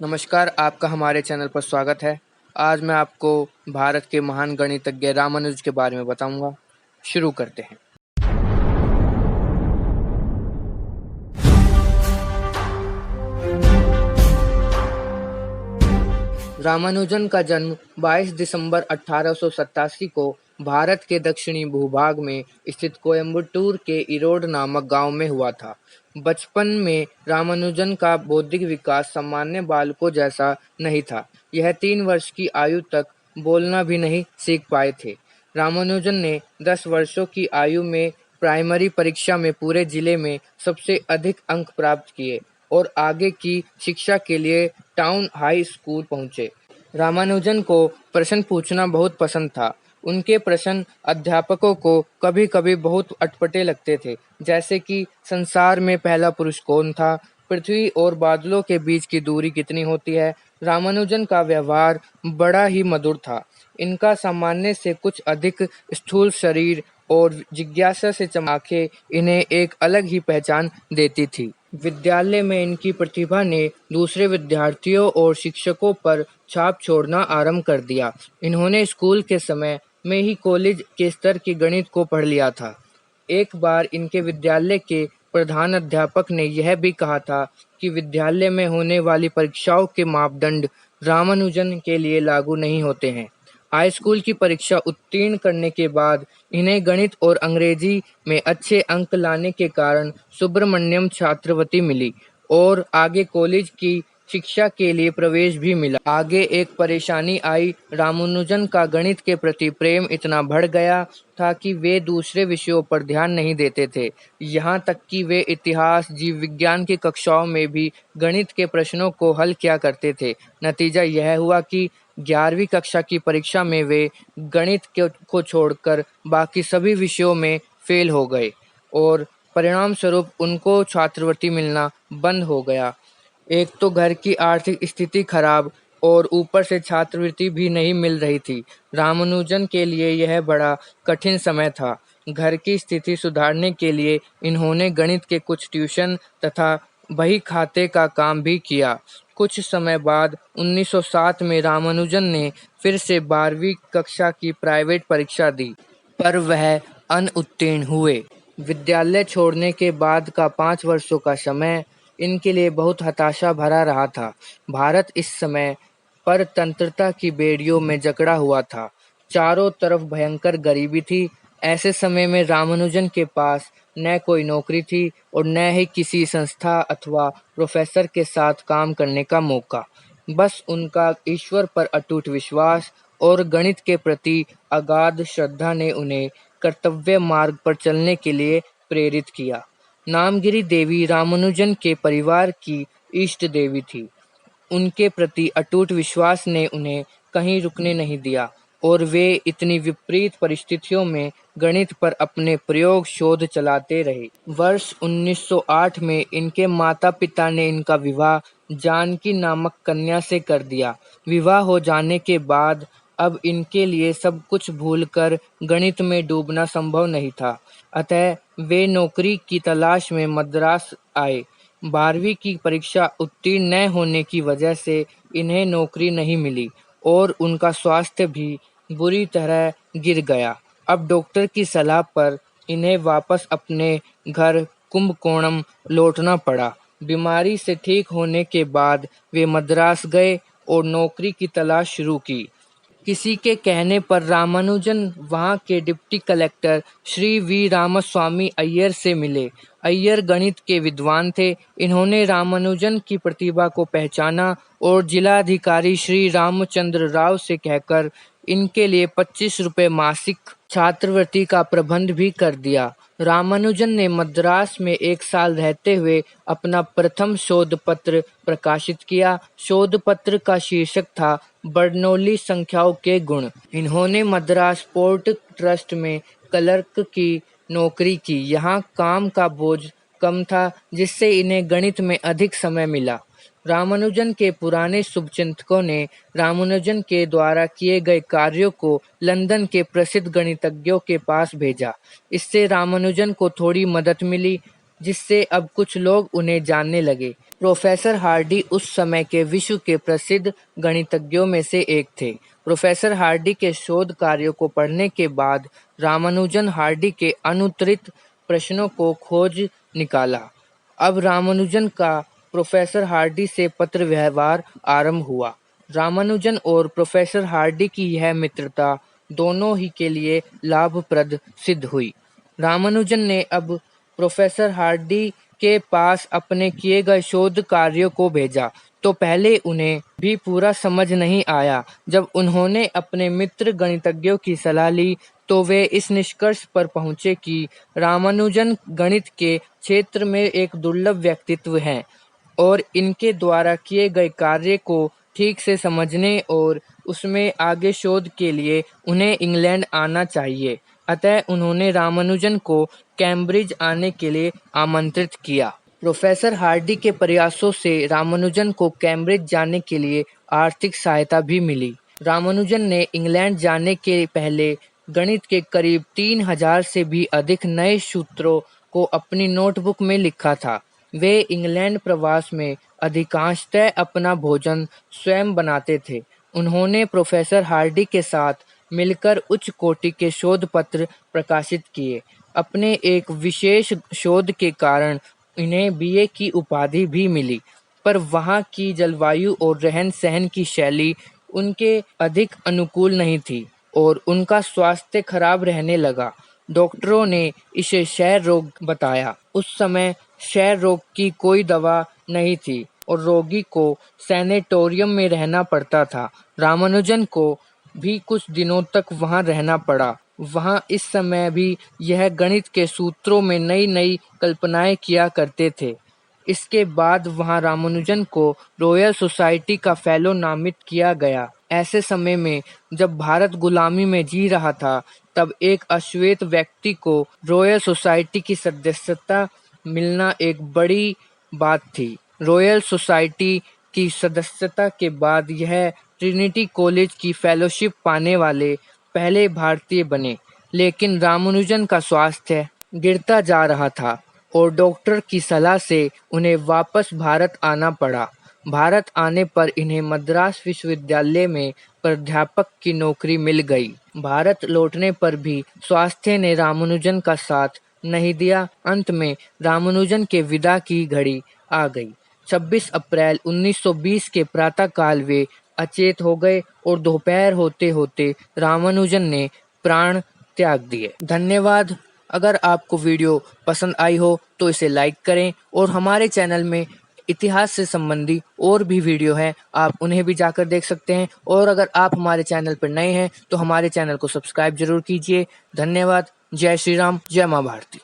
नमस्कार, आपका हमारे चैनल पर स्वागत है। आज मैं आपको भारत के महान गणितज्ञ रामानुज के बारे में बताऊंगा। शुरू करते हैं। रामानुजन का जन्म 22 दिसंबर 1887 को भारत के दक्षिणी भूभाग में स्थित कोयम्बटूर के इरोड नामक गांव में हुआ था। बचपन में रामानुजन का बौद्धिक विकास सामान्य बालकों जैसा नहीं था। यह 3 वर्ष की आयु तक बोलना भी नहीं सीख पाए थे। रामानुजन ने 10 वर्षों की आयु में प्राइमरी परीक्षा में पूरे जिले में सबसे अधिक अंक प्राप्त किए और आगे की शिक्षा के लिए टाउन हाई स्कूल पहुंचे। रामानुजन को प्रश्न पूछना बहुत पसंद था। उनके प्रश्न अध्यापकों को कभी-कभी बहुत अटपटे लगते थे, जैसे कि संसार में पहला पुरुष कौन था, पृथ्वी और बादलों के बीच की दूरी कितनी होती है। रामानुजन का व्यवहार बड़ा ही मधुर था। इनका सामान्य से कुछ अधिक स्थूल शरीर और जिज्ञासा से चमके इन्हें एक अलग ही पहचान देती थी। विद्यालय में इनकी प्रतिभा ने दूसरे विद्यार्थियों और शिक्षकों पर छाप छोड़ना आरंभ कर दिया। इन्होंने स्कूल के समय में ही कॉलेज के स्तर की गणित को पढ़ लिया था। एक बार इनके विद्यालय के प्रधान अध्यापक ने यह भी कहा था कि विद्यालय में होने वाली परीक्षाओं के मापदंड रामानुजन के लिए लागू नहीं होते हैं। हाई स्कूल की परीक्षा उत्तीर्ण करने के बाद इन्हें गणित और अंग्रेजी में अच्छे अंक लाने के कारण सुब्रमण्यम छात्रवृत्ति मिली और आगे कॉलेज की शिक्षा के लिए प्रवेश भी मिला। आगे एक परेशानी आई। रामानुजन का गणित के प्रति प्रेम इतना बढ़ गया था कि वे दूसरे विषयों पर ध्यान नहीं देते थे। यहाँ तक कि वे इतिहास, जीव विज्ञान की कक्षाओं में भी गणित के प्रश्नों को हल किया करते थे। नतीजा यह हुआ कि 11वीं कक्षा की परीक्षा में वे गणित को छोड़कर बाकी सभी विषयों में फेल हो गए और परिणाम स्वरूप उनको छात्रवृत्ति मिलना बंद हो गया। एक तो घर की आर्थिक स्थिति खराब और ऊपर से छात्रवृत्ति भी नहीं मिल रही थी। रामानुजन के लिए यह बड़ा कठिन समय था। घर की स्थिति सुधारने के लिए इन्होंने गणित के कुछ ट्यूशन तथा बही खाते का काम भी किया। कुछ समय बाद 1907 में रामानुजन ने फिर से 12वीं कक्षा की प्राइवेट परीक्षा दी, पर वह अनुत्तीर्ण हुए। विद्यालय छोड़ने के बाद का 5 वर्षों का समय इनके लिए बहुत हताशा भरा रहा था। भारत इस समय परतंत्रता की बेड़ियों में जकड़ा हुआ था। चारों तरफ भयंकर गरीबी थी। ऐसे समय में रामानुजन के पास न कोई नौकरी थी और न ही किसी संस्था अथवा प्रोफेसर के साथ काम करने का मौका। बस उनका ईश्वर पर अटूट विश्वास और गणित के प्रति अगाध श्रद्धा ने उन्हें कर्तव्य मार्ग पर चलने के लिए प्रेरित किया। नामगिरी देवी रामानुजन के परिवार की इष्ट देवी थी। उनके प्रति अटूट विश्वास ने उन्हें कहीं रुकने नहीं दिया और वे इतनी विपरीत परिस्थितियों में गणित पर अपने प्रयोग शोध चलाते रहे। वर्ष 1908 में इनके माता-पिता ने इनका विवाह जानकी नामक कन्या से कर दिया। विवाह हो जाने के बाद अब इनके लिए सब कुछ भूलकर गणित में डूबना संभव नहीं था। अतः वे नौकरी की तलाश में मद्रास आए। 12वीं की परीक्षा उत्तीर्ण न होने की वजह से इन्हें नौकरी नहीं मिली और उनका स्वास्थ्य भी बुरी तरह गिर गया। अब डॉक्टर की सलाह पर इन्हें वापस अपने घर कुंभकोणम लौटना पड़ा। बीमारी से ठीक होने के बाद वे मद्रास गए और नौकरी की तलाश शुरू की। किसी के कहने पर रामानुजन वहां के deputy collector Shri V Ramaswamy Iyer से मिले। अय्यर गणित के विद्वान थे। इन्होंने रामानुजन की प्रतिभा को पहचाना और जिलाधिकारी श्री रामचंद्र राव से कहकर इनके लिए 25 रुपये मासिक छात्रवृत्ति का प्रबंध भी कर दिया। रामानुजन ने मद्रास में 1 साल रहते हुए अपना प्रथम शोध पत्र प्रकाशित किया। शोध पत्र का शीर्षक था बर्नौली संख्याओं के गुण। इन्होंने मद्रास पोर्ट ट्रस्ट में क्लर्क की नौकरी की। यहाँ काम का बोझ कम था, जिससे इन्हें गणित में अधिक समय मिला। रामानुजन के पुराने शुभचिंतकों ने रामानुजन के द्वारा किए गए कार्यों को लंदन के प्रसिद्ध गणितज्ञों के पास भेजा। इससे रामानुजन को थोड़ी मदद मिली, जिससे अब कुछ लोग उन्हें जानने लगे। प्रोफेसर हार्डी उस समय के विश्व के प्रसिद्ध गणितज्ञों में से एक थे। प्रोफेसर हार्डी के शोध कार्यों को पढ़ने के बाद रामानुजन हार्डी के अनुत्तरित प्रश्नों को खोज निकाला। अब रामानुजन का प्रोफेसर हार्डी से पत्र व्यवहार आरंभ हुआ। रामानुजन और प्रोफेसर हार्डी की यह मित्रता दोनों ही के लिए लाभप्रद सिद्ध हुई। रामानुजन ने अब प्रोफेसर हार्डी के पास अपने किए गए शोध कार्यों को भेजा, तो पहले उन्हें भी पूरा समझ नहीं आया। जब उन्होंने अपने मित्र गणितज्ञों की सलाह ली, तो वे इस निष्कर्ष पर पहुंचे कि रामानुजन गणित के क्षेत्र में एक दुर्लभ व्यक्तित्व हैं और इनके द्वारा किए गए कार्य को ठीक से समझने और उसमें आगे शोध के लिए उन्हें इंग्लैंड आना चाहिए। अतः उन्होंने रामानुजन को कैम्ब्रिज आने के लिए आमंत्रित किया। प्रोफेसर हार्डी के प्रयासों से रामानुजन को कैम्ब्रिज जाने के लिए आर्थिक सहायता भी मिली। रामानुजन ने इंग्लैंड जाने के पहले गणित के करीब 3000 से भी अधिक नए सूत्रों को अपनी नोटबुक में लिखा था। वे इंग्लैंड प्रवास में अधिकांशतः अपना भोजन स्वयं बनाते थे। उन्होंने प्रोफेसर हार्डी के साथ मिलकर उच्च कोटि के शोध पत्र प्रकाशित किए। अपने एक विशेष शोध के कारण इन्हें बीए की उपाधि भी मिली, पर वहाँ की जलवायु और रहन-सहन की शैली उनके अधिक अनुकूल नहीं थी और उनका स्वास्थ्य खराब रहने लगा। डॉक्टरों ने इसे क्षय रोग बताया। उस समय क्षय रोग की कोई दवा नहीं थी और रोगी को सैनेटोरियम में रहना पड़ता था। रामानुजन को भी कुछ दिनों तक वहां रहना पड़ा। वहां इस समय भी यह गणित के सूत्रों में नई नई कल्पनाएं किया करते थे। इसके बाद वहां रामानुजन को रॉयल सोसाइटी का फेलो नामित किया गया। ऐसे समय में जब भारत गुलामी में जी रहा था, तब एक अश्वेत व्यक्ति को रॉयल सोसाइटी की सदस्यता मिलना एक बड़ी बात थी। रॉयल सोसाइटी की सदस्यता के बाद यह ट्रिनिटी कॉलेज की फेलोशिप पाने वाले पहले भारतीय बने। लेकिन रामानुजन का स्वास्थ्य गिरता जा रहा था और डॉक्टर की सलाह से उन्हें वापस भारत आना पड़ा। भारत आने पर इन्हें मद्रास विश्वविद्यालय में प्राध्यापक की नौकरी मिल गई। भारत लौटने पर भी स्वास्थ्य ने रामानुजन का साथ नहीं दिया। अंत में रामानुजन के विदा की घड़ी आ गई। 26 अप्रैल 1920 के प्रातःकाल वे अचेत हो गए और दोपहर होते होते रामानुजन ने प्राण त्याग दिए। धन्यवाद। अगर आपको वीडियो पसंद आई हो तो इसे लाइक करें और हमारे चैनल में इतिहास से संबंधी और भी वीडियो हैं, आप उन्हें भी जाकर देख सकते हैं। और अगर आप हमारे चैनल पर नए हैं तो हमारे चैनल को सब्सक्राइब जरूर कीजिए। धन्यवाद। जय श्री राम, जय माँ भारती।